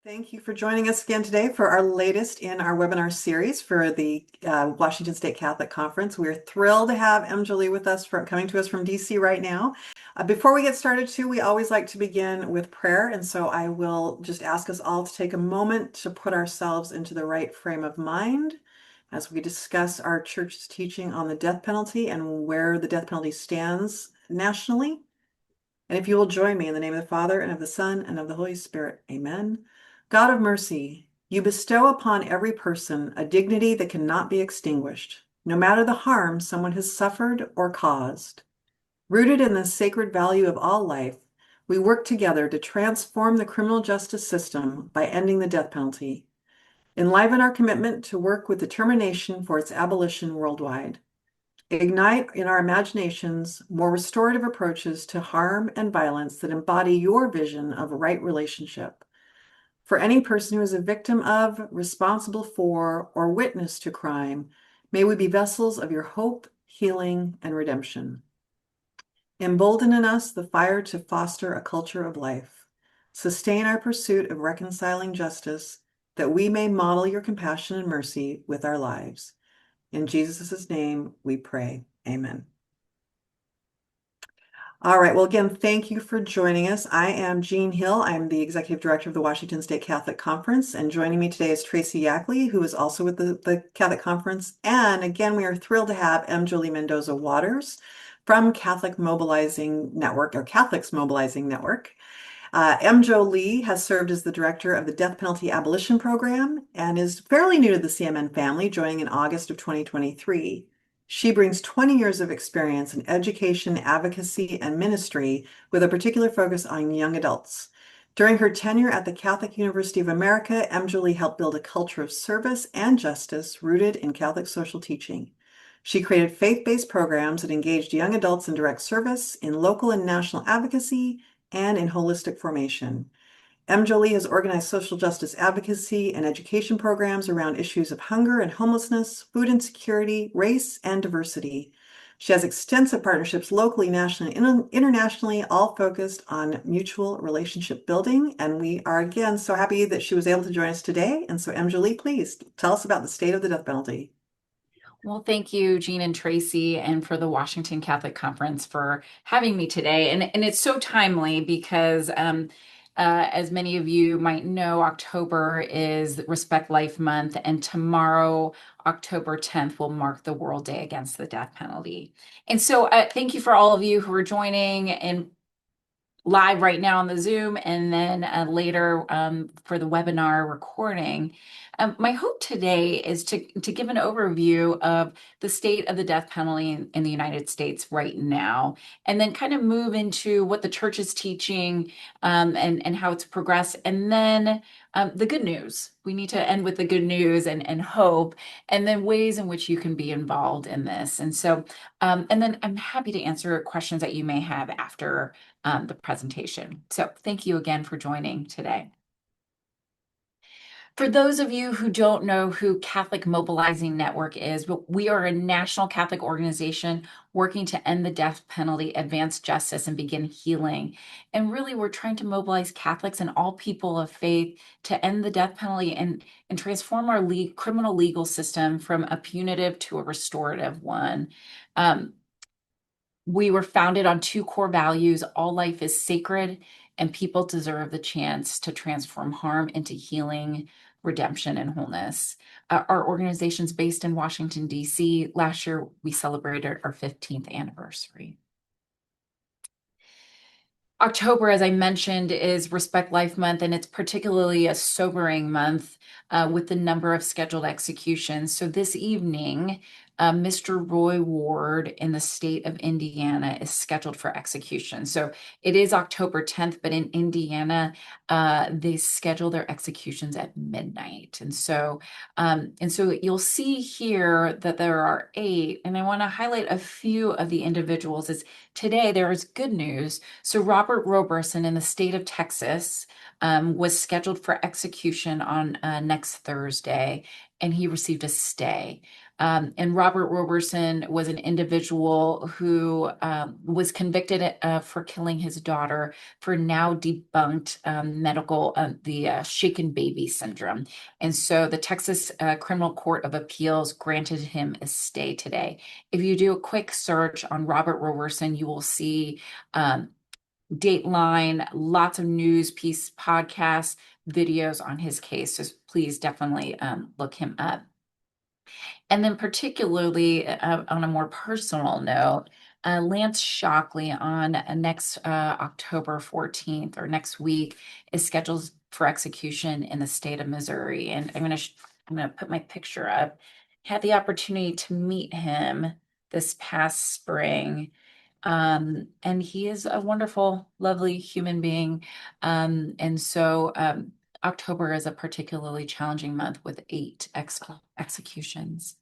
Thank you for joining us again today for our latest in our webinar series for the Washington State Catholic Conference. We're thrilled to have Emmjolee with us coming to us from DC right now. Before we get started too, we always like to begin with prayer. And so I will just ask us all to take a moment to put ourselves into the right frame of mind as we discuss our church's teaching on the death penalty and where the death penalty stands nationally. And if you will join me in the name of the Father, and of the Son, and of the Holy Spirit. Amen. God of mercy, you bestow upon every person a dignity that cannot be extinguished, no matter the harm someone has suffered or caused. Rooted in the sacred value of all life, we work together to transform the criminal justice system by ending the death penalty. Enliven our commitment to work with determination for its abolition worldwide. Ignite in our imaginations more restorative approaches to harm and violence that embody your vision of a right relationship. For any person who is a victim of, responsible for, or witness to crime, may we be vessels of your hope, healing, and redemption. Embolden in us the fire to foster a culture of life. Sustain our pursuit of reconciling justice, that we may model your compassion and mercy with our lives. In Jesus' name we pray. Amen. All right. Well, again, thank you for joining us. I am Jean Hill. I'm the Executive Director of the Washington State Catholic Conference, and joining me today is Tracy Yackley, who is also with the Catholic Conference. And again, we are thrilled to have Emmjolee Mendoza Waters from Catholic Mobilizing Network, or Catholics Mobilizing Network. Emmjolee has served as the director of the Death Penalty Abolition Program and is fairly new to the CMN family, joining in August of 2023. She brings 20 years of experience in education, advocacy, and ministry with a particular focus on young adults. During her tenure at the Catholic University of America, Emmjolee helped build a culture of service and justice rooted in Catholic social teaching. She created faith-based programs that engaged young adults in direct service, in local and national advocacy, and in holistic formation. Emmjolee has organized social justice advocacy and education programs around issues of hunger and homelessness, food insecurity, race, and diversity. She has extensive partnerships locally, nationally, and internationally, all focused on mutual relationship building. And we are, again, so happy that she was able to join us today. And so, Emmjolee, please tell us about the state of the death penalty. Well, thank you, Jean and Tracy, and for the Washington Catholic Conference for having me today. And it's so timely because, as many of you might know, October is Respect Life Month, and tomorrow, October 10th, will mark the World Day Against the Death Penalty. And so thank you for all of you who are joining and live right now on the Zoom, and then later for the webinar recording. My hope today is to give an overview of the state of the death penalty in the United States right now, and then kind of move into what the church is teaching and how it's progressed. And then the good news. We need to end with the good news and hope, and then ways in which you can be involved in this. And so, and then I'm happy to answer questions that you may have after the presentation. So thank you again for joining today. For those of you who don't know who Catholic Mobilizing Network is, we are a national Catholic organization working to end the death penalty, advance justice, and begin healing. And really, we're trying to mobilize Catholics and all people of faith to end the death penalty and transform our criminal legal system from a punitive to a restorative one. We were founded on two core values: all life is sacred, and people deserve the chance to transform harm into healing, redemption, and wholeness. Our organization's based in Washington, D.C. Last year, we celebrated our 15th anniversary. October, as I mentioned, is Respect Life Month, and it's particularly a sobering month with the number of scheduled executions. So this evening, Mr. Roy Ward in the state of Indiana is scheduled for execution. So it is October 10th, but in Indiana, they schedule their executions at midnight. And so you'll see here that there are 8, and I want to highlight a few of the individuals. Today there is good news. So Robert Roberson in the state of Texas was scheduled for execution on next Thursday, and he received a stay. And Robert Roberson was an individual who was convicted for killing his daughter for now debunked medical, the shaken baby syndrome. And so the Texas Criminal Court of Appeals granted him a stay today. If you do a quick search on Robert Roberson, you will see Dateline, lots of news piece, podcasts, videos on his case. So please definitely look him up. And then particularly on a more personal note, Lance Shockley on next October 14th or next week is scheduled for execution in the state of Missouri. And I'm gonna put my picture up. Had the opportunity to meet him this past spring. And he is a wonderful, lovely human being. And so October is a particularly challenging month with 8 executions.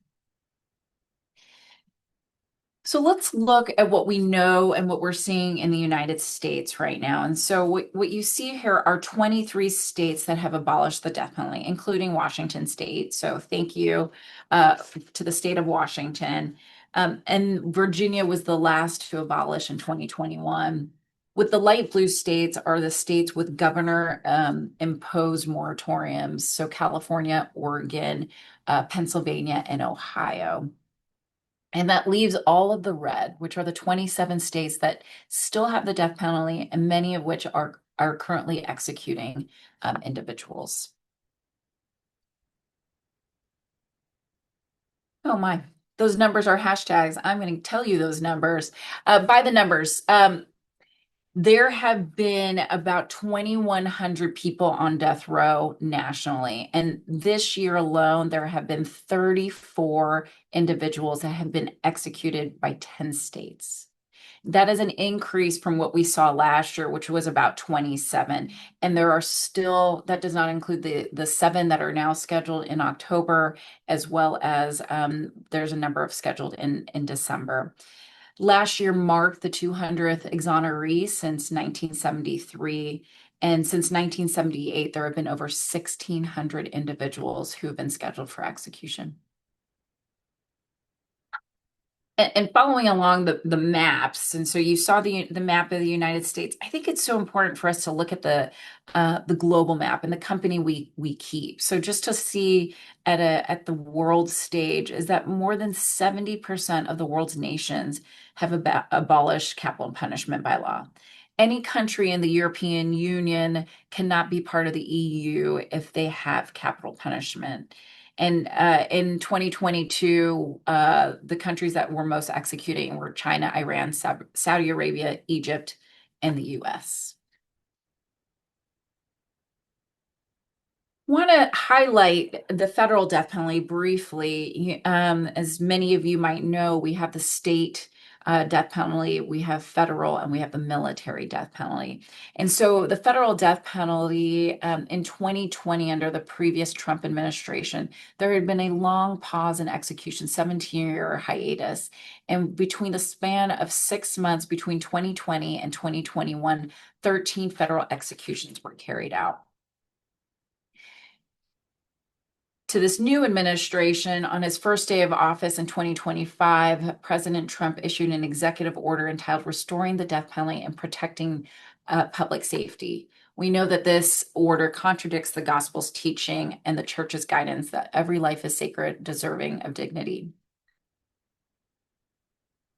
So let's look at what we know and what we're seeing in the United States right now. And so what you see here are 23 states that have abolished the death penalty, including Washington State. So thank you to the state of Washington. And Virginia was the last to abolish in 2021. With the light blue states are the states with governor imposed moratoriums. So California, Oregon, Pennsylvania, and Ohio. And that leaves all of the red, which are the 27 states that still have the death penalty, and many of which are currently executing individuals. Oh my, those numbers are hashtags. I'm going to tell you those numbers. By the numbers, there have been about 2,100 people on death row nationally. And this year alone, there have been 34 individuals that have been executed by 10 states. That is an increase from what we saw last year, which was about 27. And there are still, that does not include the 7 that are now scheduled in October, as well as there's a number of scheduled in December. Last year marked the 200th exoneree since 1973. And since 1978, there have been over 1,600 individuals who have been scheduled for execution. And following along the maps, and so you saw the map of the United States. I think it's so important for us to look at the global map and the company we keep. So just to see at the world stage is that more than 70% of the world's nations have abolished capital punishment by law. Any country in the European Union cannot be part of the EU if they have capital punishment. And in 2022, the countries that were most executing were China, Iran, Saudi Arabia, Egypt, and the US. Want to highlight the federal death penalty briefly. As many of you might know, we have the state death penalty, we have federal, and we have the military death penalty. And so the federal death penalty in 2020, under the previous Trump administration, there had been a long pause in execution, 17-year hiatus. And between the span of 6 months between 2020 and 2021, 13 federal executions were carried out. To this new administration, on his first day of office in 2025, President Trump issued an executive order entitled Restoring the Death Penalty and Protecting Public Safety. We know that this order contradicts the gospel's teaching and the church's guidance that every life is sacred, deserving of dignity.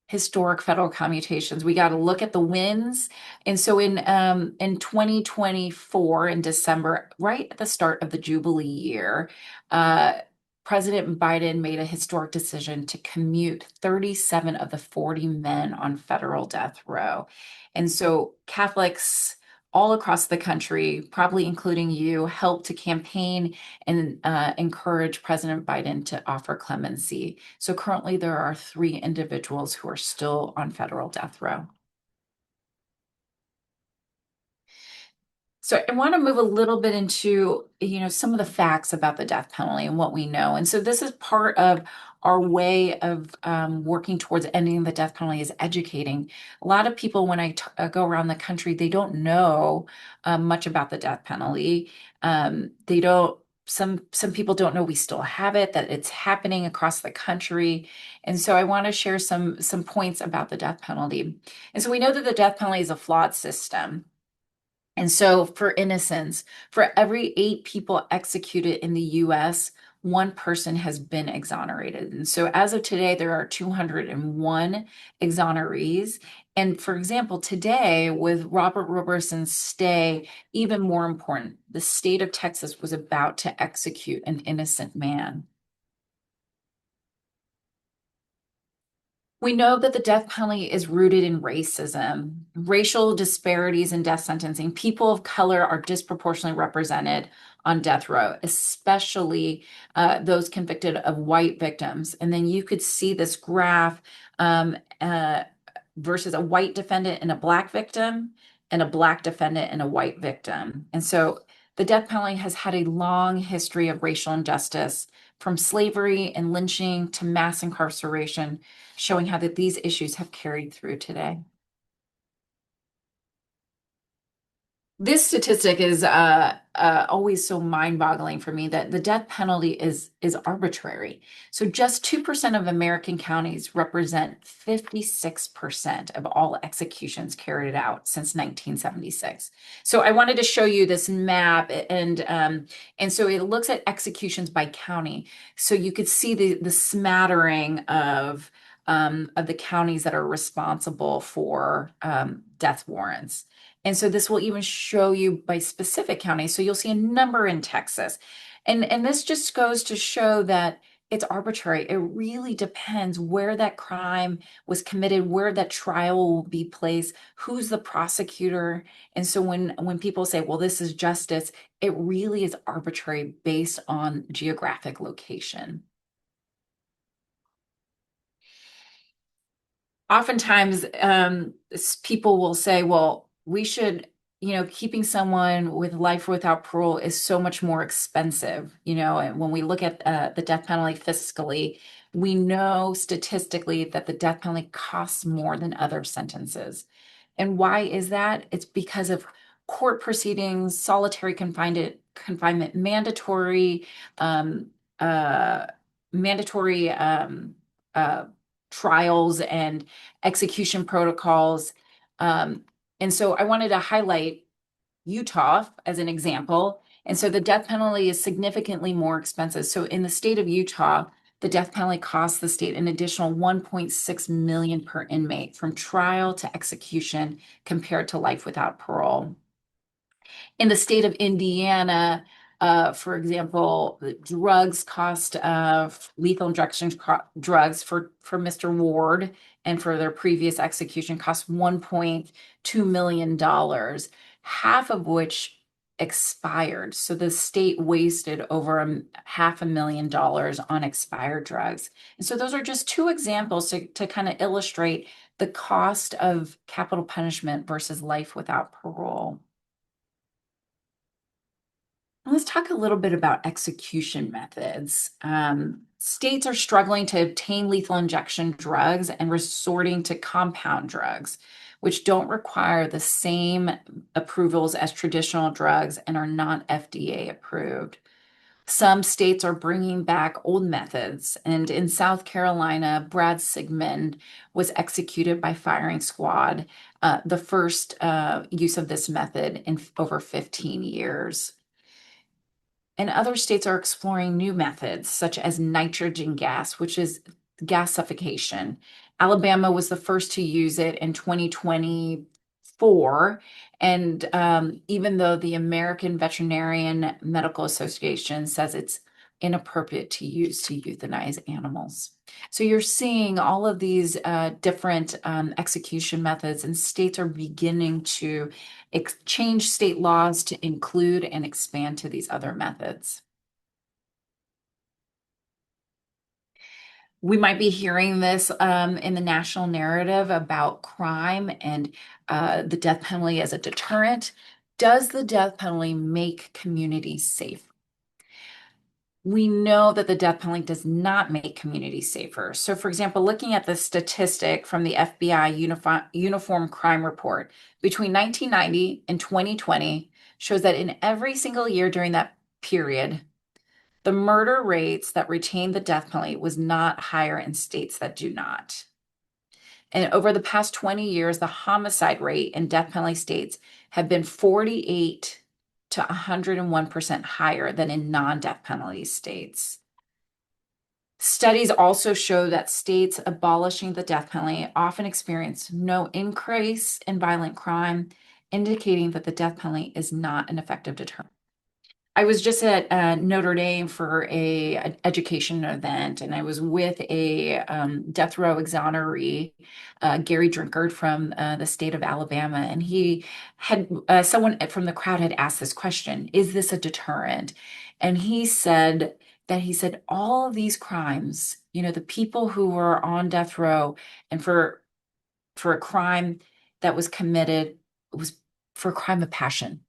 Historic federal commutations. We got to look at the wins. And so in 2024, in December, right at the start of the Jubilee year, President Biden made a historic decision to commute 37 of the 40 men on federal death row. And so Catholics all across the country, probably including you, helped to campaign and encourage President Biden to offer clemency. So currently there are 3 individuals who are still on federal death row. So I want to move a little bit into, some of the facts about the death penalty and what we know. And so this is part of our way of working towards ending the death penalty, is educating. A lot of people, when I go around the country, they don't know much about the death penalty. They don't some people don't know we still have it, that it's happening across the country. And so I want to share some points about the death penalty. And so we know that the death penalty is a flawed system. And so, for innocence, for every 8 people executed in the US, 1 person has been exonerated. And so, as of today, there are 201 exonerees. And for example, today, with Robert Roberson's stay, even more important, the state of Texas was about to execute an innocent man. We know that the death penalty is rooted in racism, racial disparities in death sentencing. People of color are disproportionately represented on death row, especially those convicted of white victims. And then you could see this graph um, uh, versus a white defendant and a black victim, and a black defendant and a white victim. And so the death penalty has had a long history of racial injustice, from slavery and lynching to mass incarceration, showing how that these issues have carried through today. This statistic is always so mind-boggling for me, that the death penalty is arbitrary. So just 2% of American counties represent 56% of all executions carried out since 1976. So I wanted to show you this map, and so it looks at executions by county. So you could see the smattering of the counties that are responsible for death warrants. And so this will even show you by specific county. So you'll see a number in Texas. And this just goes to show that it's arbitrary. It really depends where that crime was committed, where that trial will be placed, who's the prosecutor. And so when people say, well, this is justice, it really is arbitrary based on geographic location. Oftentimes people will say, well, we should, keeping someone with life without parole is so much more expensive. And when we look at the death penalty fiscally, we know statistically that the death penalty costs more than other sentences. And why is that? It's because of court proceedings, solitary confinement, um, uh, mandatory uh, trials and execution protocols. Um, and so I wanted to highlight Utah as an example. And so the death penalty is significantly more expensive. So in the state of Utah, the death penalty costs the state an additional 1.6 million per inmate from trial to execution, compared to life without parole. In the state of Indiana, for example, drugs cost lethal injection drugs for Mr. Ward and for their previous execution cost $1.2 million, half of which expired. So the state wasted over $500,000 on expired drugs. And so those are just 2 examples to kind of illustrate the cost of capital punishment versus life without parole. Let's talk a little bit about execution methods. States are struggling to obtain lethal injection drugs and resorting to compound drugs, which don't require the same approvals as traditional drugs and are not FDA approved. Some states are bringing back old methods, and in South Carolina, Brad Sigmund was executed by firing squad, the first use of this method in over 15 years. And other states are exploring new methods, such as nitrogen gas, which is gas suffocation. Alabama was the first to use it in 2024. And even though the American Veterinarian Medical Association says it's inappropriate to use to euthanize animals. So you're seeing all of these different execution methods, and states are beginning to change state laws to include and expand to these other methods. We might be hearing this in the national narrative about crime and the death penalty as a deterrent. Does the death penalty make communities safe? We know that the death penalty does not make communities safer. So, for example, looking at the statistic from the FBI Uniform Crime Report, between 1990 and 2020 shows that in every single year during that period, The murder rates that retain the death penalty was not higher in states that do not. And over the past 20 years, the homicide rate in death penalty states have been 48 to 101% higher than in non-death penalty states. Studies also show that states abolishing the death penalty often experience no increase in violent crime, indicating that the death penalty is not an effective deterrent. I was just at Notre Dame for an education event, and I was with a death row exoneree, Gary Drinkard from the state of Alabama, and he had someone from the crowd had asked this question: "Is this a deterrent?" And he said all of these crimes, the people who were on death row and for a crime that was committed was for a crime of passion.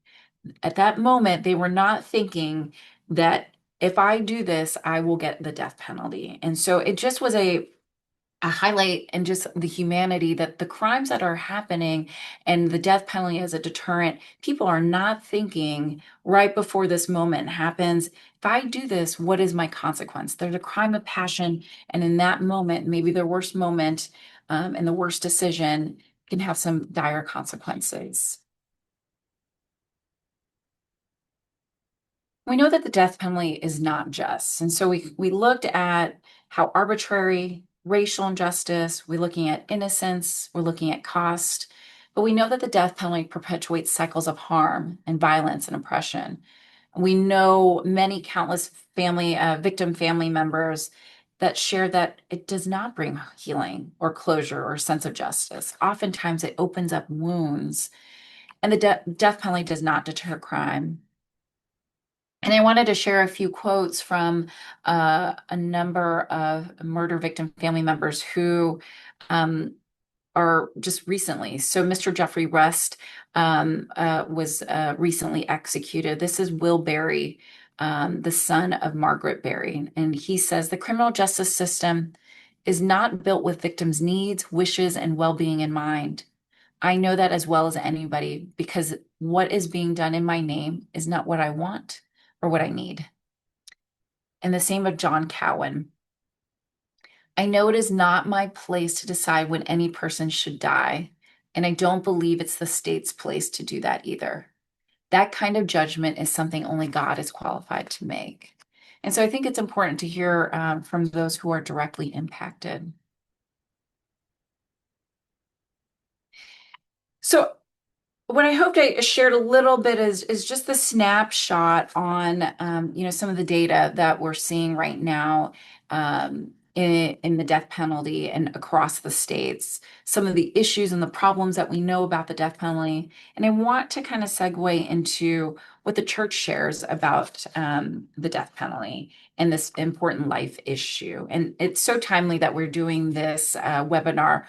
At that moment, they were not thinking that if I do this, I will get the death penalty. And so it just was a highlight and just the humanity that the crimes that are happening and the death penalty as a deterrent, people are not thinking right before this moment happens, if I do this, what is my consequence? There's a crime of passion. And in that moment, maybe the worst moment and the worst decision can have some dire consequences. We know that the death penalty is not just. And so we looked at how arbitrary, racial injustice, we're looking at innocence, we're looking at cost, but we know that the death penalty perpetuates cycles of harm and violence and oppression. We know many countless victim family members that share that it does not bring healing or closure or sense of justice. Oftentimes it opens up wounds, and the death penalty does not deter crime. And I wanted to share a few quotes from a number of murder victim family members who are just recently. So Mr. Jeffrey Rust was recently executed. This is Will Berry, the son of Margaret Berry. And he says, "The criminal justice system is not built with victims' needs, wishes, and well-being in mind. I know that as well as anybody, because what is being done in my name is not what I want or what I need." And the same of John Cowan. "I know it is not my place to decide when any person should die, and I don't believe it's the state's place to do that either. That kind of judgment is something only God is qualified to make." And so I think it's important to hear from those who are directly impacted. So what I hoped I shared a little bit is just the snapshot on some of the data that we're seeing right now in the death penalty and across the states, some of the issues and the problems that we know about the death penalty. And I want to kind of segue into what the church shares about the death penalty and this important life issue. And it's so timely that we're doing this webinar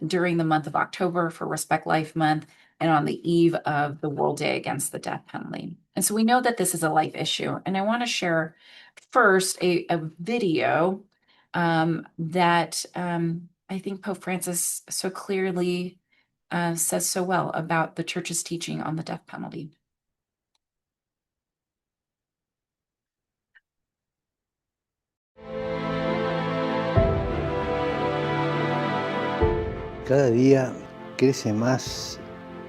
during the month of October for Respect Life Month and on the eve of the World Day Against the Death Penalty. And so we know that this is a life issue. And I want to share first a video that I think Pope Francis so clearly says so well about the church's teaching on the death penalty. Cada día crece más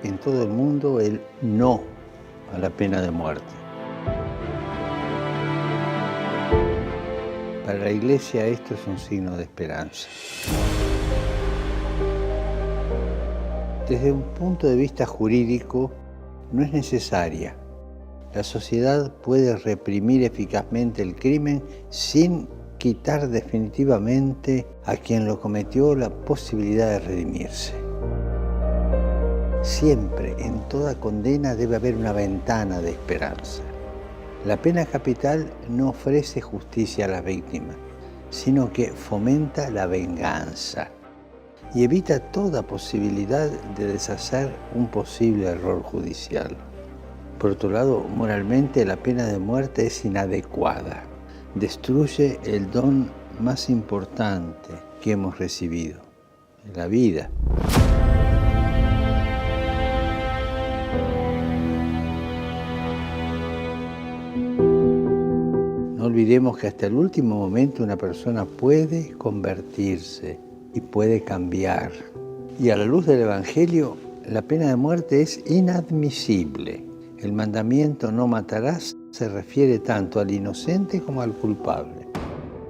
en todo el mundo el no a la pena de muerte. Para la Iglesia esto es un signo de esperanza. Desde un punto de vista jurídico, no es necesaria. La sociedad puede reprimir eficazmente el crimen sin quitar definitivamente a quien lo cometió la posibilidad de redimirse. Siempre, en toda condena, debe haber una ventana de esperanza. La pena capital no ofrece justicia a las víctimas, sino que fomenta la venganza y evita toda posibilidad de deshacer un posible error judicial. Por otro lado, moralmente la pena de muerte es inadecuada. Destruye el don más importante que hemos recibido, la vida. olvidemos que hasta el último momento una persona puede convertirse y puede cambiar. Y a la luz del Evangelio, la pena de muerte es inadmisible. El mandamiento no matarás se refiere tanto al inocente como al culpable.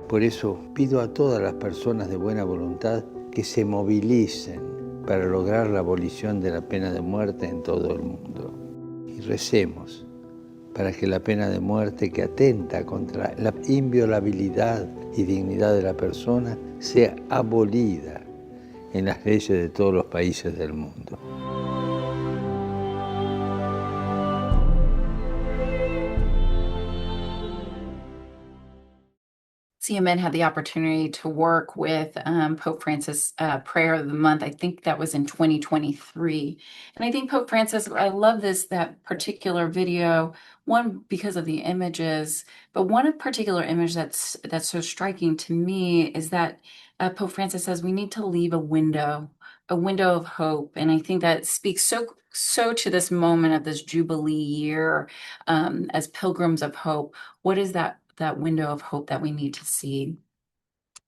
Por eso pido a todas las personas de buena voluntad que se movilicen para lograr la abolición de la pena de muerte en todo el mundo. Y recemos para que la pena de muerte, que atenta contra la inviolabilidad y dignidad de la persona, sea abolida en las leyes de todos los países del mundo. CMN had the opportunity to work with Pope Francis' prayer of the month. I think that was in 2023. And I think Pope Francis, I love that particular video, one, because of the images, but one particular image that's so striking to me is that Pope Francis says we need to leave a window of hope. And I think that speaks so to this moment of this Jubilee year as pilgrims of hope. What is that window of hope that we need to see?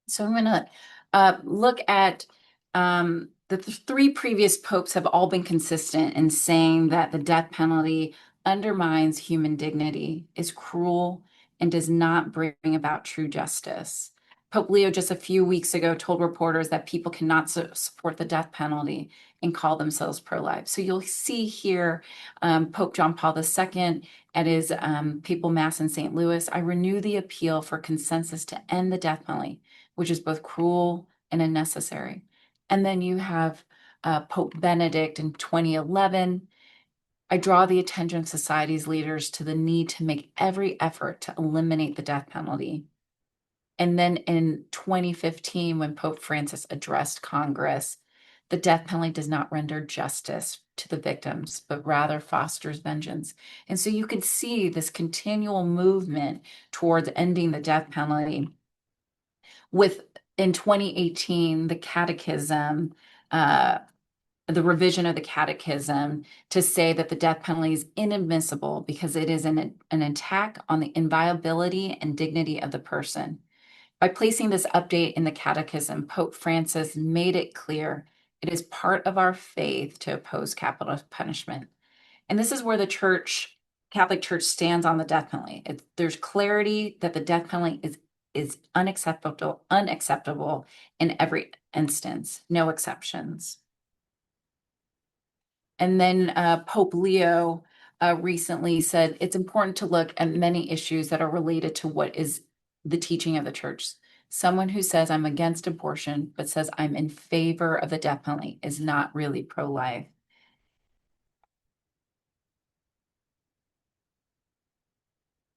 So I'm going to look at the three previous popes have all been consistent in saying that the death penalty undermines human dignity, is cruel, and does not bring about true justice. Pope Leo just a few weeks ago told reporters that people cannot support the death penalty and call themselves pro-life. So you'll see here Pope John Paul II at his papal mass in St. Louis, I renew the appeal for consensus to end the death penalty, which is both cruel and unnecessary. And then you have Pope Benedict in 2011. I draw the attention of society's leaders to the need to make every effort to eliminate the death penalty. And then in 2015, when Pope Francis addressed Congress, the death penalty does not render justice to the victims, but rather fosters vengeance. And so you can see this continual movement towards ending the death penalty. In 2018, the catechism, the revision of the catechism to say that the death penalty is inadmissible because it is an attack on the inviolability and dignity of the person. By placing this update in the catechism, Pope Francis made it clear it is part of our faith to oppose capital punishment. And this is where the Catholic Church stands on the death penalty. There's clarity that the death penalty is unacceptable in every instance, no exceptions. And then Pope Leo recently said it's important to look at many issues that are related to what is the teaching of the church. Someone who says I'm against abortion, but says I'm in favor of the death penalty is not really pro-life.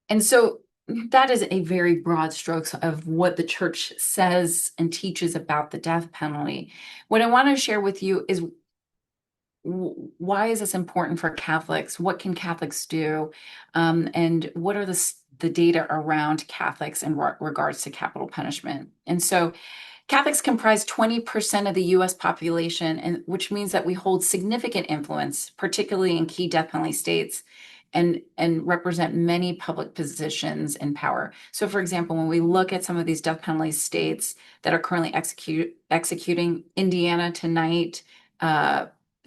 And so that is a very broad strokes of what the church says and teaches about the death penalty. What I want to share with you is why is this important for Catholics? What can Catholics do? And what are the data around Catholics in regards to capital punishment? And so Catholics comprise 20% of the US population, and which means that we hold significant influence, particularly in key death penalty states, and represent many public positions in power. So for example, when we look at some of these death penalty states that are currently executing, Indiana tonight,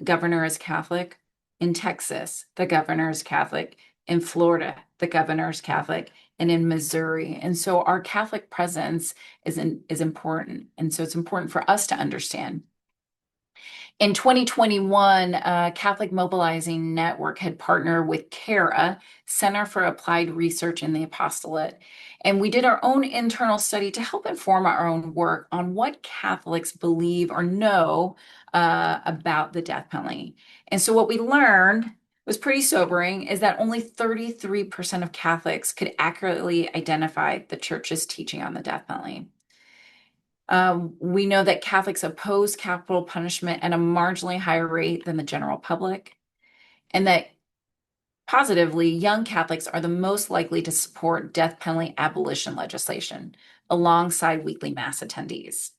governor is Catholic. In Texas, the governor is Catholic. In Florida, the governor is Catholic. And in Missouri. And so our Catholic presence is important. And so it's important for us to understand. In 2021, Catholic Mobilizing Network had partnered with CARA, Center for Applied Research in the Apostolate. And we did our own internal study to help inform our own work on what Catholics believe or know about the death penalty. And so what we learned was pretty sobering, is that only 33% of Catholics could accurately identify the church's teaching on the death penalty. We know that Catholics oppose capital punishment at a marginally higher rate than the general public, and that positively, young Catholics are the most likely to support death penalty abolition legislation alongside weekly Mass attendees.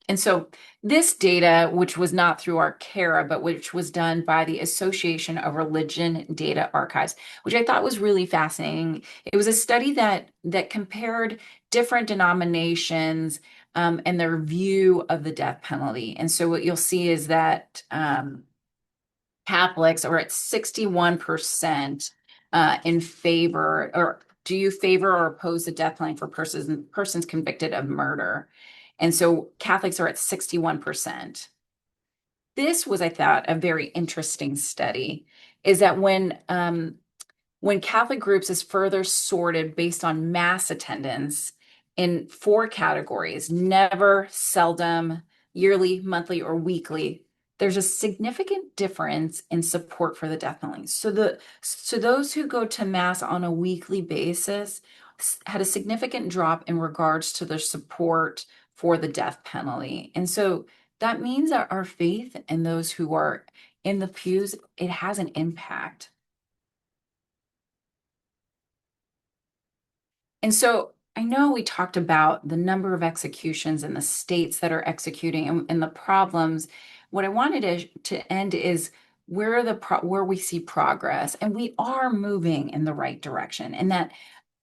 And so this data, which was not through our CARA, but which was done by the Association of Religion Data Archives, which I thought was really fascinating. It was a study that compared different denominations and their view of the death penalty. And so what you'll see is that Catholics are at 61% in favor, or do you favor or oppose the death penalty for persons convicted of murder? And so Catholics are at 61%. This was, I thought, a very interesting study, is that when Catholic groups is further sorted based on mass attendance in 4 categories: never, seldom, yearly, monthly, or weekly, there's a significant difference in support for the death penalty. So those who go to mass on a weekly basis had a significant drop in regards to their support for the death penalty. And so that means that our faith in those who are in the pews, it has an impact. And so I know we talked about the number of executions and the states that are executing and the problems. What I wanted to end is where we see progress, and we are moving in the right direction, and that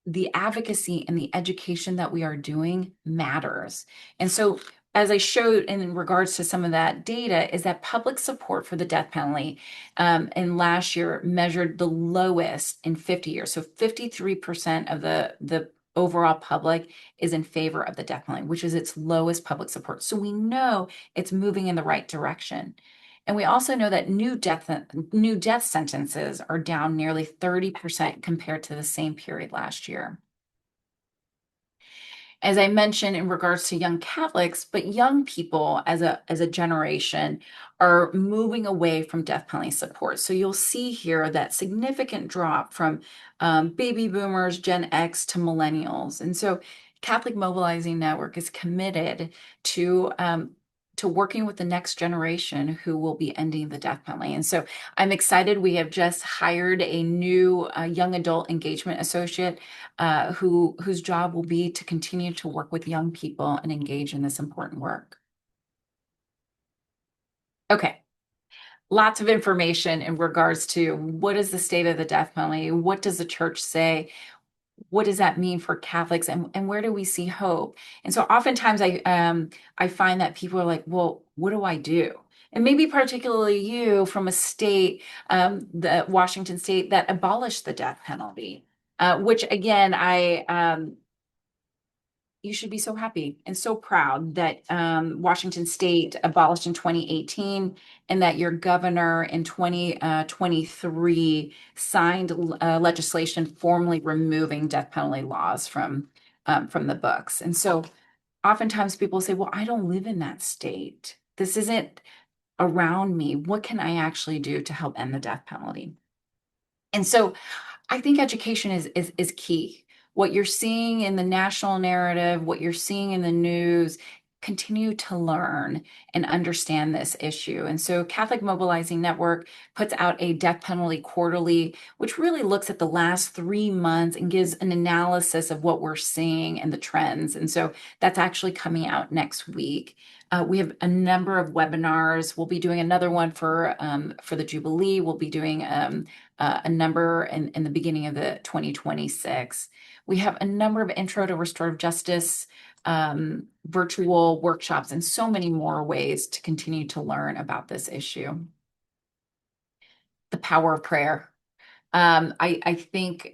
the advocacy and the education that we are doing matters. And so, as I showed in regards to some of that data, is that public support for the death penalty in last year measured the lowest in 50 years. So 53% of the overall public is in favor of the death penalty, which is its lowest public support. So we know it's moving in the right direction. And we also know that new death sentences are down nearly 30% compared to the same period last year. As I mentioned in regards to young Catholics, but young people as a generation are moving away from death penalty support. So you'll see here that significant drop from baby boomers, Gen X to millennials. And so Catholic Mobilizing Network is committed to working with the next generation who will be ending the death penalty. And so I'm excited. We have just hired a new young adult engagement associate whose job will be to continue to work with young people and engage in this important work. Okay. Lots of information in regards to what is the state of the death penalty? What does the church say? What does that mean for Catholics, and where do we see hope? And so oftentimes I find that people are like, well, what do I do? And maybe particularly you from a state, the Washington state, that abolished the death penalty, which again, you should be so happy and so proud that Washington State abolished in 2018, and that your governor in 2023 signed legislation formally removing death penalty laws from the books. And so oftentimes people say, well, I don't live in that state. This isn't around me. What can I actually do to help end the death penalty? And so I think education is key. What you're seeing in the national narrative, what you're seeing in the news, continue to learn and understand this issue. And so Catholic Mobilizing Network puts out a death penalty quarterly, which really looks at the last 3 months and gives an analysis of what we're seeing and the trends. And so that's actually coming out next week. We have a number of webinars. We'll be doing another one for the Jubilee. We'll be doing a number in the beginning of the 2026. We have a number of Intro to Restorative Justice virtual workshops, and so many more ways to continue to learn about this issue. The power of prayer. I think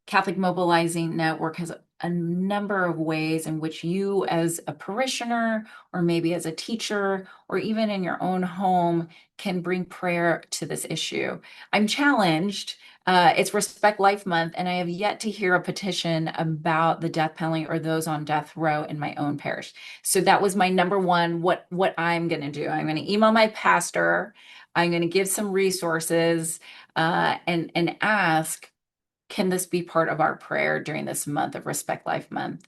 Catholic Mobilizing Network has a number of ways in which you as a parishioner, or maybe as a teacher, or even in your own home, can bring prayer to this issue. I'm challenged. It's Respect Life Month, and I have yet to hear a petition about the death penalty or those on death row in my own parish. So that was my number one, what I'm going to do. I'm going to email my pastor. I'm going to give some resources and ask, can this be part of our prayer during this month of Respect Life Month?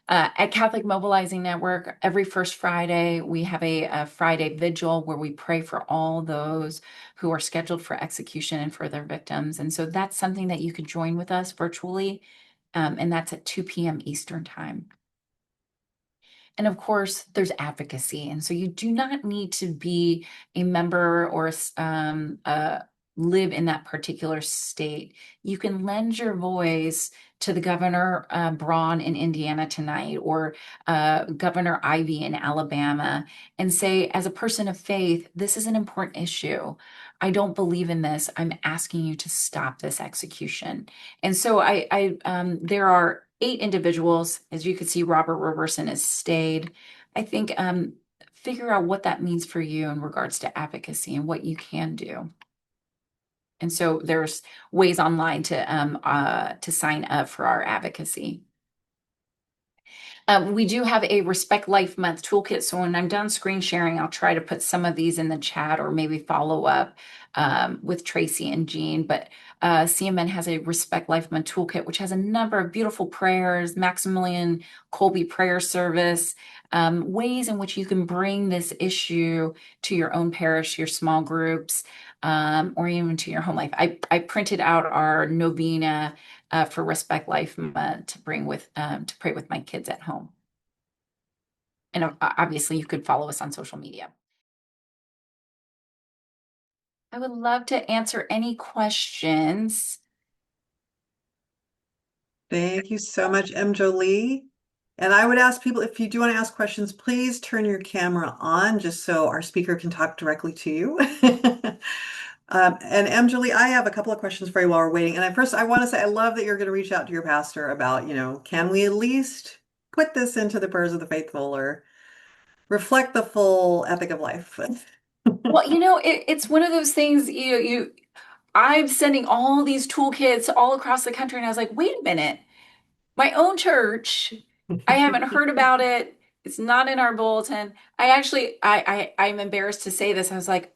At Catholic Mobilizing Network, every first Friday, we have a Friday vigil where we pray for all those who are scheduled for execution and for their victims. And so that's something that you could join with us virtually, and that's at 2 p.m. Eastern Time. And of course, there's advocacy. And so you do not need to be a member or live in that particular state. You can lend your voice to the Governor Braun in Indiana tonight, or Governor Ivey in Alabama, and say, as a person of faith, this is an important issue. I don't believe in this. I'm asking you to stop this execution. And so there are 8 individuals, as you can see. Robert Roberson has stayed. I think figure out what that means for you in regards to advocacy and what you can do. And so there's ways online to sign up for our advocacy. We do have a Respect Life Month toolkit. So when I'm done screen sharing, I'll try to put some of these in the chat, or maybe follow up with Tracy and Jean. But CMN has a Respect Life Month toolkit, which has a number of beautiful prayers, Maximilian Kolbe prayer service, ways in which you can bring this issue to your own parish, your small groups, or even to your home life. I printed out our novena for Respect Life Month to bring with to pray with my kids at home. And obviously, you could follow us on social media. I would love to answer any questions. Thank you so much, Emmjolee. And I would ask people, if you do want to ask questions, please turn your camera on just so our speaker can talk directly to you. And Emmjolee, I have a couple of questions for you while we're waiting. And first, I want to say I love that you're going to reach out to your pastor about, can we at least put this into the prayers of the faithful, or reflect the full ethic of life? Well, it's one of those things, I'm sending all these toolkits all across the country, and I was like, wait a minute, my own church, I haven't heard about it. It's not in our bulletin. I'm embarrassed to say this. I was like,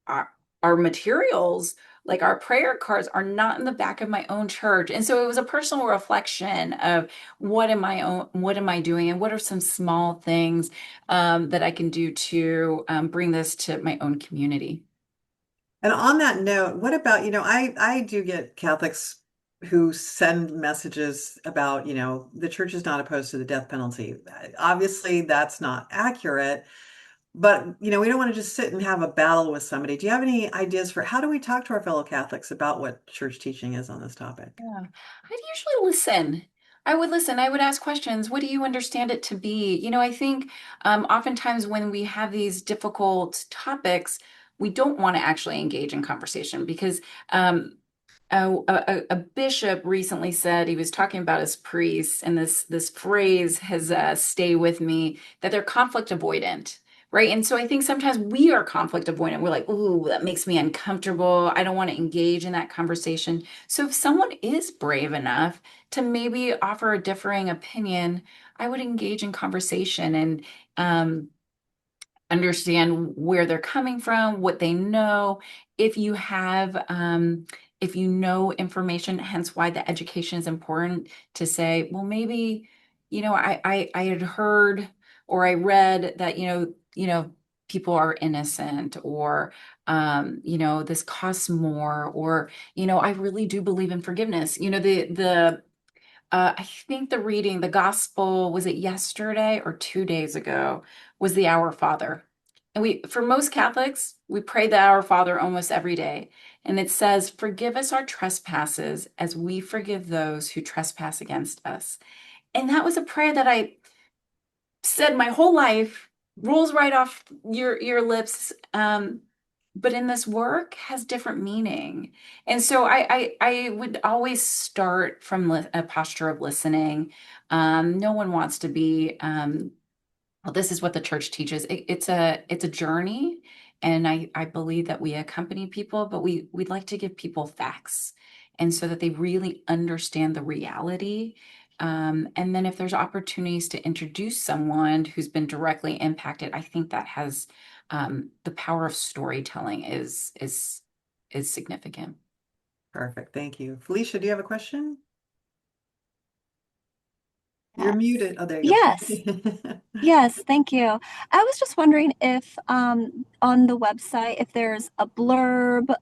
our materials, like our prayer cards, are not in the back of my own church. And so it was a personal reflection of what am I doing, and what are some small things that I can do to bring this to my own community. And on that note, what about, I do get Catholics who send messages about, the church is not opposed to the death penalty. Obviously, that's not accurate, but, we don't want to just sit and have a battle with somebody. Do you have any ideas for how do we talk to our fellow Catholics about what church teaching is on this topic? Yeah, I'd usually listen. I would listen. I would ask questions. What do you understand it to be? I think oftentimes when we have these difficult topics, we don't want to actually engage in conversation, because a bishop recently said, he was talking about his priests, and this phrase has stayed with me, that they're conflict avoidant. Right. And so I think sometimes we are conflict avoidant. We're like, ooh, that makes me uncomfortable. I don't want to engage in that conversation. So if someone is brave enough to maybe offer a differing opinion, I would engage in conversation and understand where they're coming from, what they know. If you have, if you know information, hence why the education is important, to say, well, maybe, I had heard, or I read that, people are innocent, or, this costs more, or, I really do believe in forgiveness. I think the gospel, was it yesterday or 2 days ago, was the Our Father. And for most Catholics, we pray the Our Father almost every day. And it says, forgive us our trespasses as we forgive those who trespass against us. And that was a prayer that I said my whole life, rolls right off your lips. But in this work has different meaning. And so I would always start from a posture of listening. No one wants to be, well, this is what the church teaches. It's a journey. And I believe that we accompany people, but we'd like to give people facts, and so that they really understand the reality. And then if there's opportunities to introduce someone who's been directly impacted, I think that has the power of storytelling is significant. Perfect. Thank you. Felicia, do you have a question? You're Yes. muted. Oh, there you Yes. go. Yes, thank you. I was just wondering if on the website, if there's a blurb,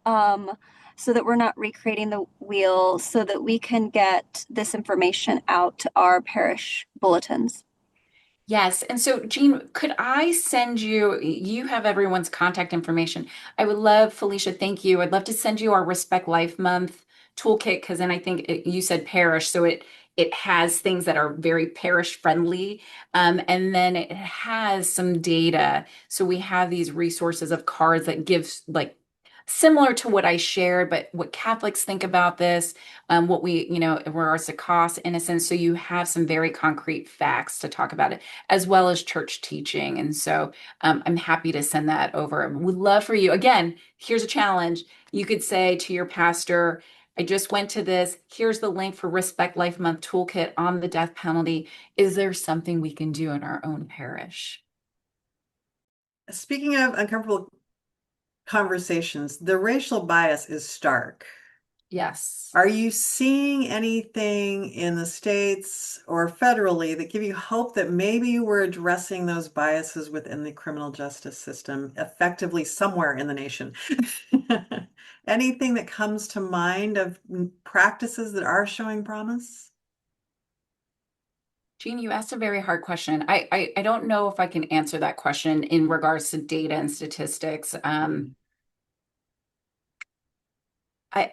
so that we're not recreating the wheel, so that we can get this information out to our parish bulletins. Yes. And so, Jean, could I send you, you have everyone's contact information. I would love, Felicia, thank you. I'd love to send you our Respect Life Month toolkit because then I think you said parish, so it has things that are very parish friendly. And then it has some data. So we have these resources of cards that gives like similar to what I shared, but what Catholics think about this, what we, regards to cost, innocence. So you have some very concrete facts to talk about it as well as church teaching. And so I'm happy to send that over. Would love for you. Again, here's a challenge. You could say to your pastor, I just went to this. Here's the link for Respect Life Month toolkit on the death penalty. Is there something we can do in our own parish? Speaking of uncomfortable conversations, the racial bias is stark. Yes. Are you seeing anything in the states or federally that give you hope that maybe we're addressing those biases within the criminal justice system effectively somewhere in the nation? Anything that comes to mind of practices that are showing promise? Jean, you asked a very hard question. I don't know if I can answer that question in regards to data and statistics. I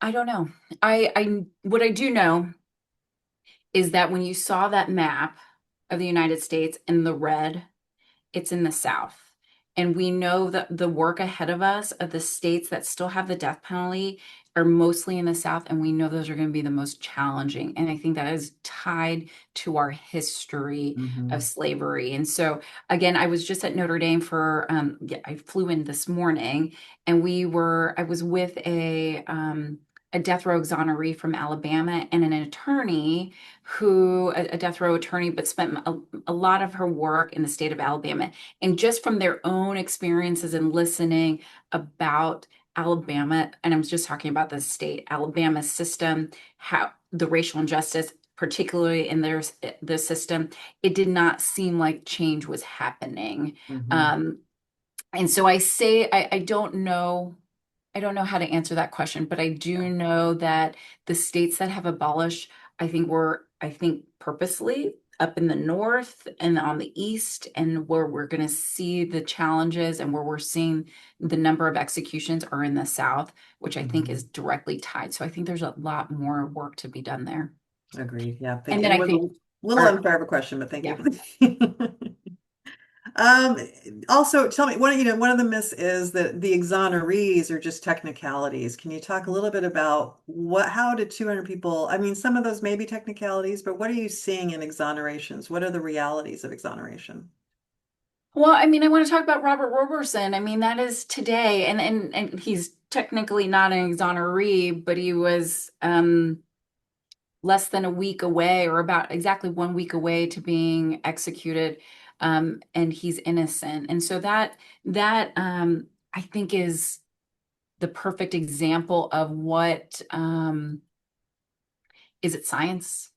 I don't know. I what I do know is that when you saw that map of the United States in the red, it's in the South. And we know that the work ahead of us of the states that still have the death penalty are mostly in the South. And we know those are going to be the most challenging. And I think that is tied to our history of slavery. And so, again, I was just at Notre Dame for, I flew in this morning and I was with a death row exoneree from Alabama and an attorney a death row attorney, but spent a lot of her work in the state of Alabama. And just from their own experiences and listening about Alabama, and I'm just talking about the state, Alabama system, how the racial injustice, particularly in the system, it did not seem like change was happening. And so I don't know. I don't know how to answer that question, but I do know that the states that have abolished, I think purposely up in the north and on the east, and where we're going to see the challenges and where we're seeing the number of executions are in the south, which I think is directly tied. So I think there's a lot more work to be done there. Agreed. Yeah. Thank And you. then It I was think, a little unfair of a question, but thank yeah. you. Um, Also, tell me, one of the myths is that the exonerees are just technicalities. Can you talk a little bit about how did 200 people, I mean, some of those may be technicalities, but what are you seeing in exonerations? What are the realities of exoneration? Well, I mean, I want to talk about Robert Roberson. I mean, that is today, and he's technically not an exoneree, but he was less than a week away, or about exactly 1 week away to being executed, and he's innocent. And so that I think is the perfect example of what is it science?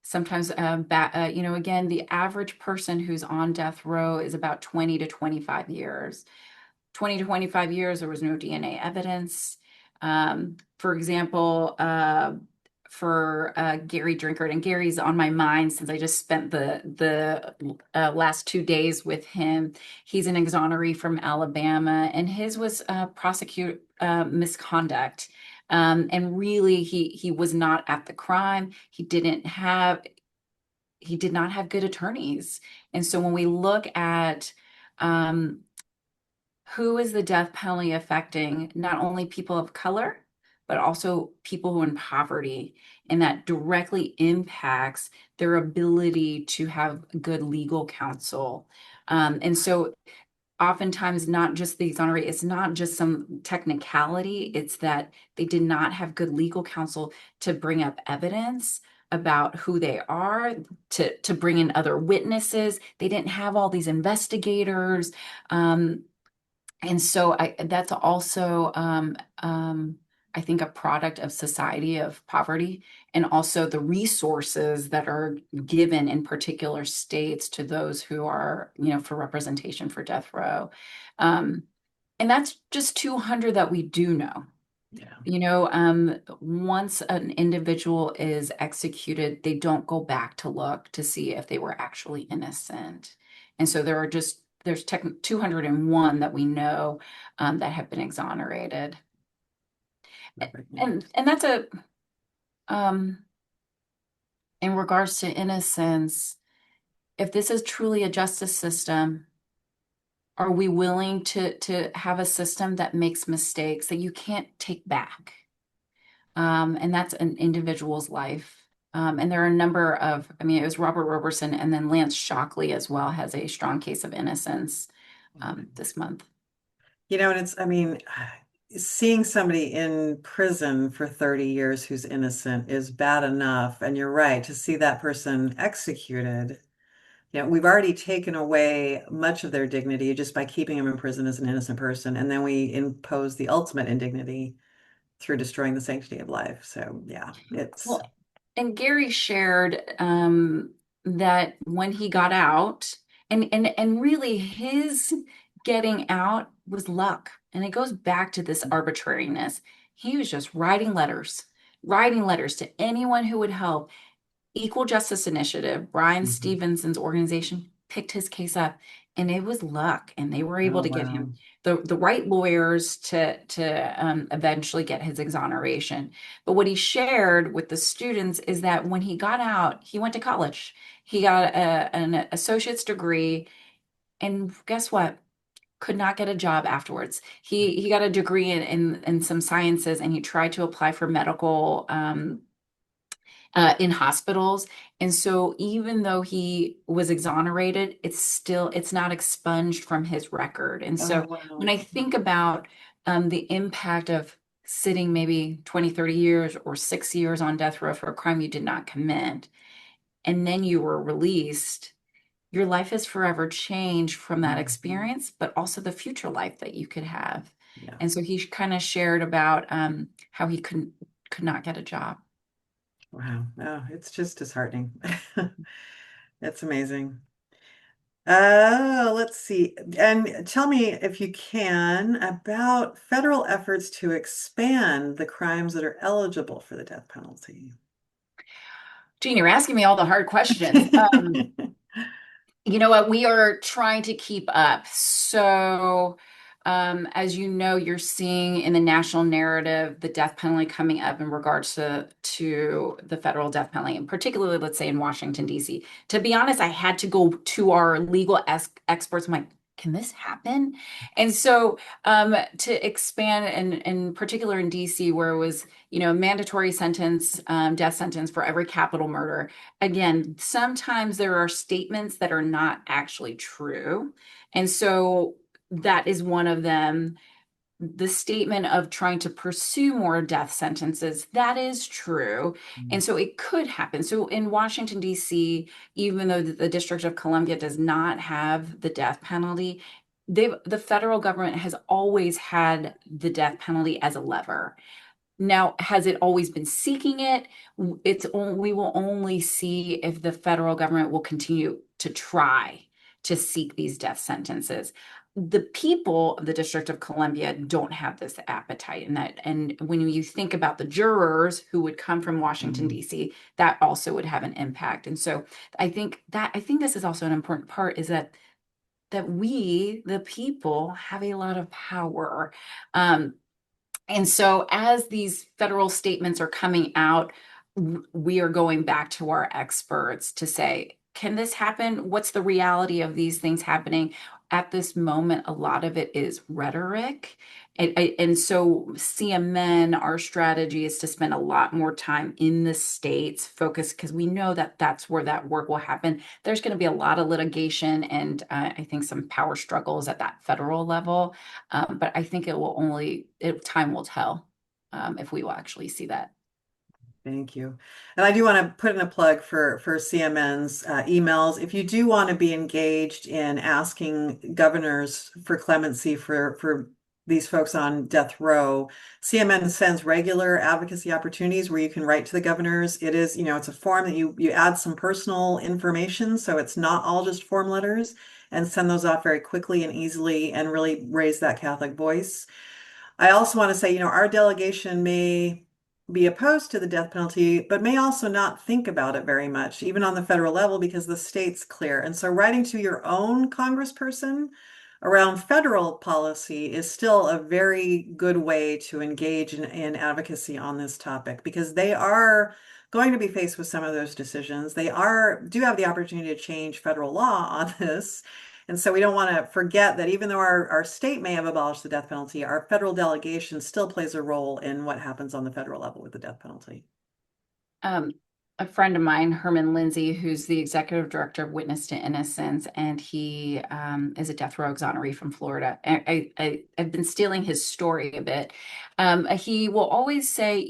Sometimes, again, the average person who's on death row is about 20 to 25 years. 20 to 25 years, there was no DNA evidence. For example, for Gary Drinkard, and Gary's on my mind since I just spent the last 2 days with him. He's an exoneree from Alabama, and his was prosecute misconduct. And really, he was not at the crime. He did not have good attorneys. And so when we look at who is the death penalty affecting, not only people of color, but also people who are in poverty, and that directly impacts their ability to have good legal counsel. And so oftentimes not just the exonerate, it's not just some technicality, it's that they did not have good legal counsel to bring up evidence about who they are, to bring in other witnesses. They didn't have all these investigators. And so that's also, I think, a product of society of poverty, and also the resources that are given in particular states to those who are, for representation for death row. And that's just 200 that we do know. Yeah. Once an individual is executed, they don't go back to look to see if they were actually innocent. And so there's 201 that we know that have been exonerated. Perfect. And that's um, in regards to innocence, if this is truly a justice system, are we willing to have a system that makes mistakes that you can't take back? And that's an individual's life. And there are a number of, I mean, it was Robert Roberson, and then Lance Shockley as well has a strong case of innocence this month. And I mean, seeing somebody in prison for 30 years who's innocent is bad enough. And you're right, to see that person executed, we've already taken away much of their dignity just by keeping them in prison as an innocent person. And then we impose the ultimate indignity through destroying the sanctity of life. So yeah, Well, and Gary shared that when he got out, and really his getting out was luck. And it goes back to this arbitrariness. He was just writing letters to anyone who would help. Equal Justice Initiative, Brian Stevenson's organization, picked his case up, and it was luck, and they were able to get him the right lawyers to eventually get his exoneration. But what he shared with the students is that when he got out, he went to college. He got an associate's degree, and guess what? Could not get a job afterwards. He got a degree in some sciences, and he tried to apply for medical in hospitals. And so even though he was exonerated, it's not expunged from his record. And so when I think about the impact of sitting maybe 20, 30 years or 6 years on death row for a crime you did not commit, and then you were released, your life is forever changed from that experience, but also the future life that you could have. Yeah. And so he kind of shared about how he could not get a job. Wow. Oh, it's just disheartening. It's amazing. Let's see. And tell me, if you can, about federal efforts to expand the crimes that are eligible for the death penalty. Jean, you're asking me all the hard questions. You know what? We are trying to keep up. So, as you know, you're seeing in the national narrative the death penalty coming up in regards to the federal death penalty, and particularly, let's say, in Washington, D.C. To be honest, I had to go to our legal experts. I'm like, can this happen? And so, to expand, and in particular in D.C., where it was, mandatory sentence, death sentence for every capital murder. Again, sometimes there are statements that are not actually true. And so that is one of them. The statement of trying to pursue more death sentences, that is true. And so it could happen. So in Washington, D.C., even though the District of Columbia does not have the death penalty, the federal government has always had the death penalty as a lever. Now, has it always been seeking it? We will only see if the federal government will continue to try to seek these death sentences. The people of the District of Columbia don't have this appetite, and when you think about the jurors who would come from Washington, D.C., that also would have an impact. And so I think this is also an important part, is that we, the people, have a lot of power. And so as these federal statements are coming out, we are going back to our experts to say, can this happen? What's the reality of these things happening? At this moment, a lot of it is rhetoric. And so CMN, our strategy is to spend a lot more time in the states focused, because we know that that's where that work will happen. There's going to be a lot of litigation and I think some power struggles at that federal level. But I think time will tell if we will actually see that. Thank you. And I do want to put in a plug for CMN's emails. If you do want to be engaged in asking governors for clemency for these folks on death row, CMN sends regular advocacy opportunities where you can write to the governors. It is, it's a form that you add some personal information, so it's not all just form letters, and send those off very quickly and easily and really raise that Catholic voice. I also want to say, our delegation may be opposed to the death penalty, but may also not think about it very much, even on the federal level, because the state's clear. And so writing to your own congressperson around federal policy is still a very good way to engage in advocacy on this topic, because they are going to be faced with some of those decisions. They do have the opportunity to change federal law on this. And so we don't want to forget that even though our state may have abolished the death penalty, our federal delegation still plays a role in what happens on the federal level with the death penalty. A friend of mine, Herman Lindsay, who's the executive director of Witness to Innocence, and he is a death row exoneree from Florida. I've been stealing his story a bit. He will always say,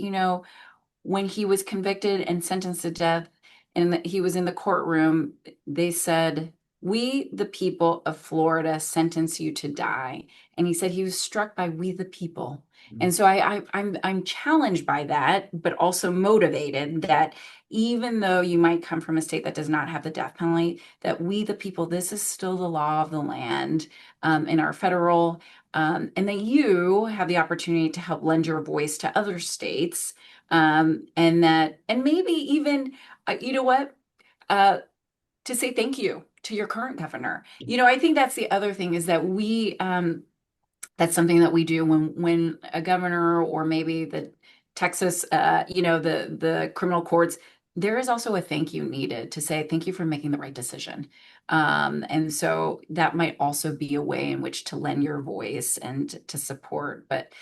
when he was convicted and sentenced to death and he was in the courtroom, they said, "We, the people of Florida, sentence you to die." And he said he was struck by "we, the people." And so I'm challenged by that, but also motivated that even though you might come from a state that does not have the death penalty, that we, the people, this is still the law of the land in our federal, and that you have the opportunity to help lend your voice to other states, and maybe even, you know what, to say thank you to your current governor. I think that's the other thing is that that's something that we do when a governor or maybe the Texas, the criminal courts, there is also a thank you needed to say thank you for making the right decision. And so that might also be a way in which to lend your voice and to support. But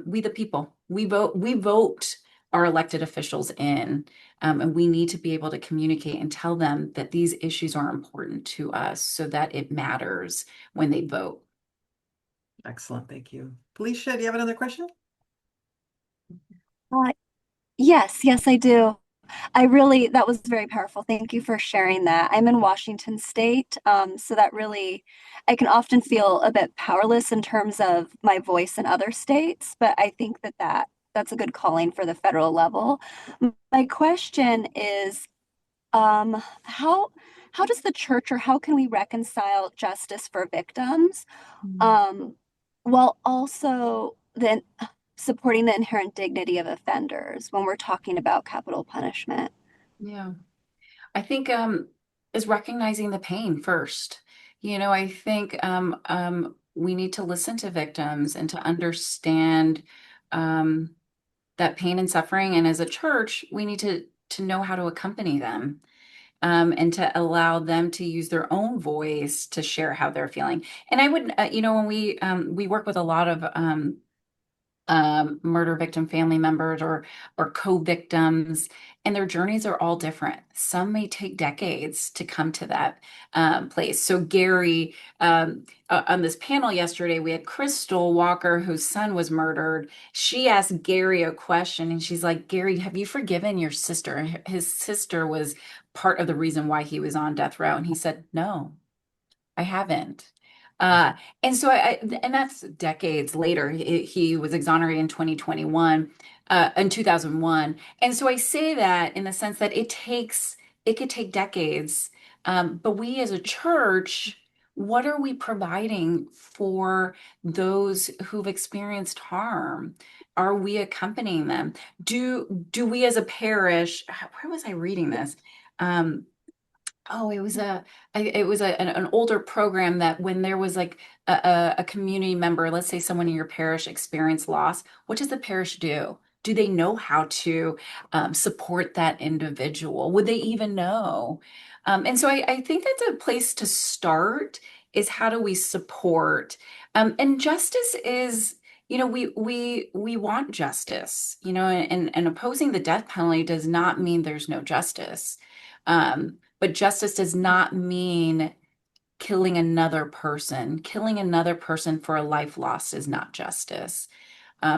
we, the people, we vote our elected officials in, and we need to be able to communicate and tell them that these issues are important to us so that it matters when they vote. Excellent. Thank you. Felicia, do you have another question? Yes, I do. That was very powerful. Thank you for sharing that. I'm in Washington State, so that really, I can often feel a bit powerless in terms of my voice in other states, but I think that's a good calling for the federal level. My question is, how does the church or how can we reconcile justice for victims, while also then supporting the inherent dignity of offenders when we're talking about capital punishment? Yeah. I think is recognizing the pain first. I think we need to listen to victims and to understand that pain and suffering. And as a church, we need to know how to accompany them, and to allow them to use their own voice to share how they're feeling. And I would, when we work with a lot of murder victim family members or co-victims, and their journeys are all different. Some may take decades to come to that place. So Gary, on this panel yesterday, we had Crystal Walker, whose son was murdered. She asked Gary a question, and she's like, "Gary, have you forgiven your sister?" His sister was part of the reason why he was on death row, and he said, "No, I haven't." And so and that's decades later. He was exonerated in 2021, in 2001. And so I say that in the sense that it could take decades. But we as a church, what are we providing for those who've experienced harm? Are we accompanying them? Do we as a parish, where was I reading this? Oh, an older program that when there was like a community member, let's say someone in your parish experienced loss, what does the parish do? Do they know how to support that individual? Would they even know? And so I think that's a place to start, is how do we support? And justice is, we want justice, and opposing the death penalty does not mean there's no justice. But justice does not mean killing another person. Killing another person for a life lost is not justice.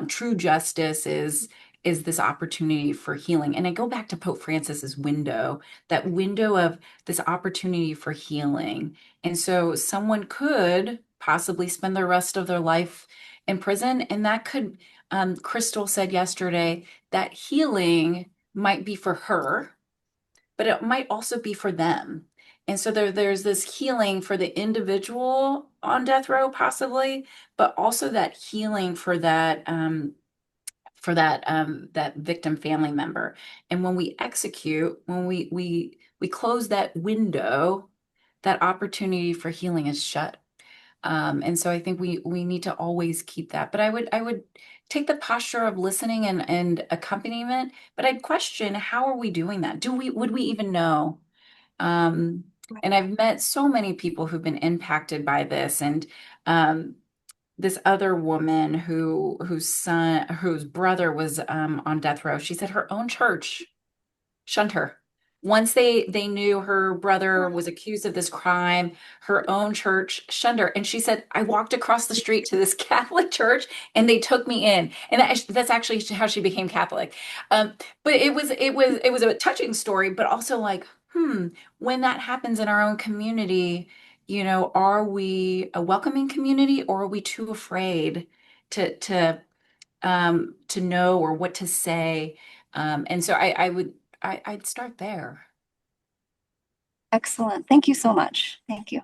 True justice is this opportunity for healing. And I go back to Pope Francis's window, that window of this opportunity for healing. And so someone could possibly spend the rest of their life in prison, and that could, Crystal said yesterday, that healing might be for her, but it might also be for them. And so there's this healing for the individual on death row, possibly, but also that healing for that victim family member. And when we execute, when we close that window, that opportunity for healing is shut. And so I think we need to always keep that. But I would take the posture of listening and accompaniment, but I'd question, how are we doing that? Would we even know? And I've met so many people who've been impacted by this, and this other woman whose brother was on death row. She said her own church shunned her. Once they knew her brother was accused of this crime, her own church shunned her. And she said, I walked across the street to this Catholic church and they took me in. And that's actually how she became Catholic. But it was a touching story, but also like, when that happens in our own community, are we a welcoming community, or are we too afraid to know or what to say? And so I'd start there. Excellent. Thank you so much. Thank you.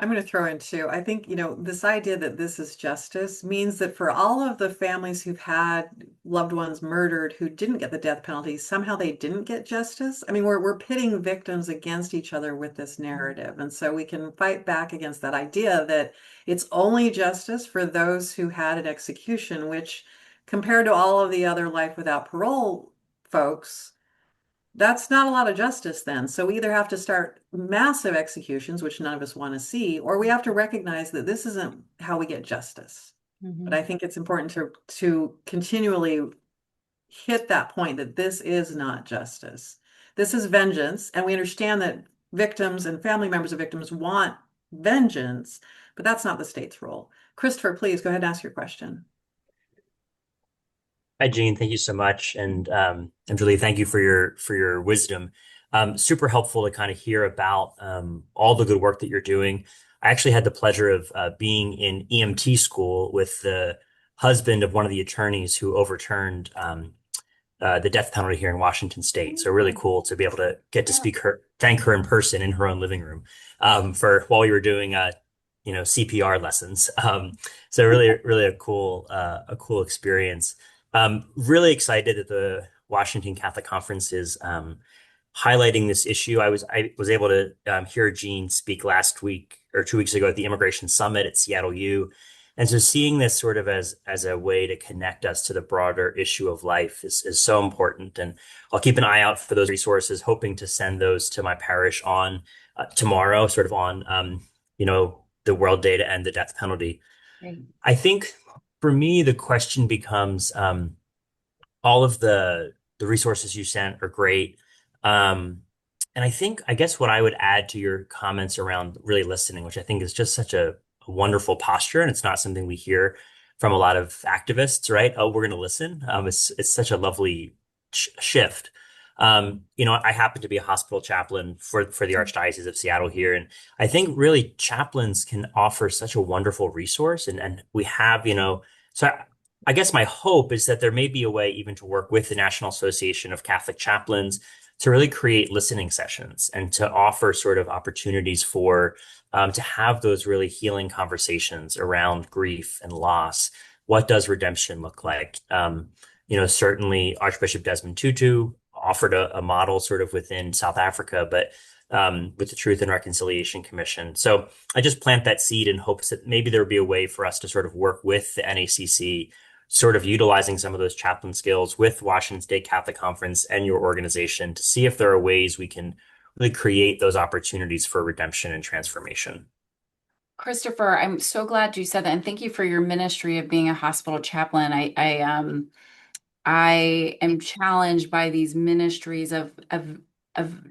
I'm going to throw in too. I think, this idea that this is justice means that for all of the families who've had loved ones murdered who didn't get the death penalty, somehow they didn't get justice. I mean, we're pitting victims against each other with this narrative. And so we can fight back against that idea that it's only justice for those who had an execution, which compared to all of the other life without parole folks, that's not a lot of justice then. So we either have to start massive executions, which none of us want to see, or we have to recognize that this isn't how we get justice. But I think it's important to continually hit that point that this is not justice. This is vengeance. And we understand that victims and family members of victims want vengeance, but that's not the state's role. Christopher, please go ahead and ask your question. Hi, Jean. Thank you so much. And Emmjolee, thank you for your wisdom. Super helpful to kind of hear about all the good work that you're doing. I actually had the pleasure of being in EMT school with the husband of one of the attorneys who overturned the death penalty here in Washington State. So really cool to be able to get to thank her in person in her own living room for while you were doing CPR lessons. So really a cool experience. Really excited that the Washington Catholic Conference is highlighting this issue. I was able to hear Jean speak last week or 2 weeks ago at the Immigration Summit at Seattle U. And so seeing this sort of as a way to connect us to the broader issue of life is so important. And I'll keep an eye out for those resources, hoping to send those to my parish on tomorrow, sort of on, the World Day to End the Death Penalty. Great. I think for me, the question becomes all of the resources you sent are great. And I guess what I would add to your comments around really listening, which I think is just such a wonderful posture, and it's not something we hear from a lot of activists, right? Oh, we're going to listen. It's such a lovely shift. I happen to be a hospital chaplain for the Archdiocese of Seattle here. And I think really chaplains can offer such a wonderful resource. And we have, so I guess my hope is that there may be a way even to work with the National Association of Catholic Chaplains to really create listening sessions and to offer sort of opportunities for to have those really healing conversations around grief and loss. What does redemption look like? Certainly Archbishop Desmond Tutu offered a model sort of within South Africa, but with the Truth and Reconciliation Commission. So I just plant that seed in hopes that maybe there would be a way for us to sort of work with the NACC, sort of utilizing some of those chaplain skills with Washington State Catholic Conference and your organization to see if there are ways we can really create those opportunities for redemption and transformation. Christopher, I'm so glad you said that, and thank you for your ministry of being a hospital chaplain. I am challenged by these ministries of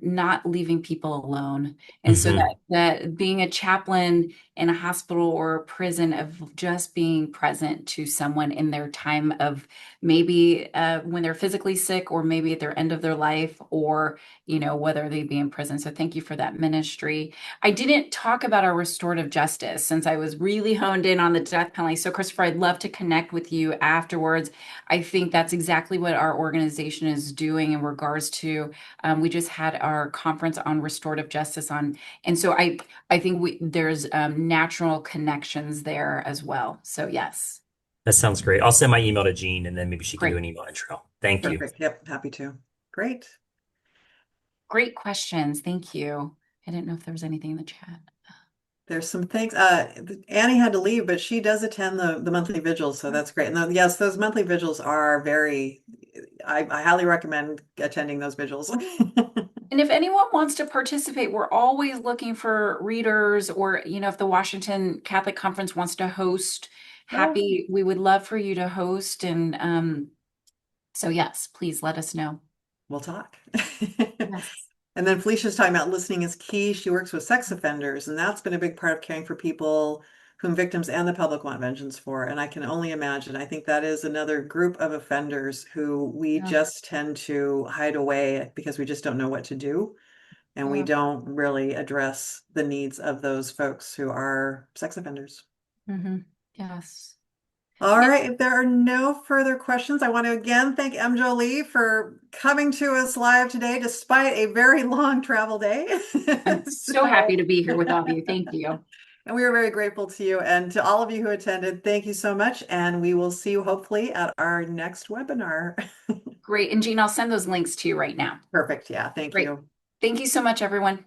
not leaving people alone. And so that being a chaplain in a hospital or a prison, of just being present to someone in their time of maybe when they're physically sick, or maybe at their end of their life, or, whether they be in prison. So thank you for that ministry. I didn't talk about our restorative justice since I was really honed in on the death penalty. So Christopher, I'd love to connect with you afterwards. I think that's exactly what our organization is doing in regards to, we just had our conference on restorative justice on, and so I think there's natural connections there as well. So yes. That sounds great. I'll send my email to Jean, and then maybe she can do Great. an email intro. Thank you. Perfect. Yep, happy to. Great. Great questions. Thank you. I didn't know if there was anything in the chat. There's some things. Annie had to leave, but she does attend the monthly vigils, so that's great. And yes, those monthly vigils are very. I highly recommend attending those vigils. And if anyone wants to participate, we're always looking for readers, or, if the Washington Catholic Conference wants to host, we would love for you to host. And so yes, please let us know. We'll talk. Yes. And then Felicia's talking about listening is key. She works with sex offenders, and that's been a big part of caring for people whom victims and the public want vengeance for. And I can only imagine, I think that is another group of offenders who we just tend to hide away because we just don't know what to do. And we don't really address the needs of those folks who are sex offenders. Mm-hmm. Yes. All right, if there are no further questions, I want to again thank Emmjolee for coming to us live today, despite a very long travel day. I'm so happy to be here with all of you. Thank you. And we are very grateful to you, and to all of you who attended. Thank you so much. And we will see you hopefully at our next webinar. Great. And Jean, I'll send those links to you right now. Perfect. Yeah, thank Great. you. Thank you so much, everyone.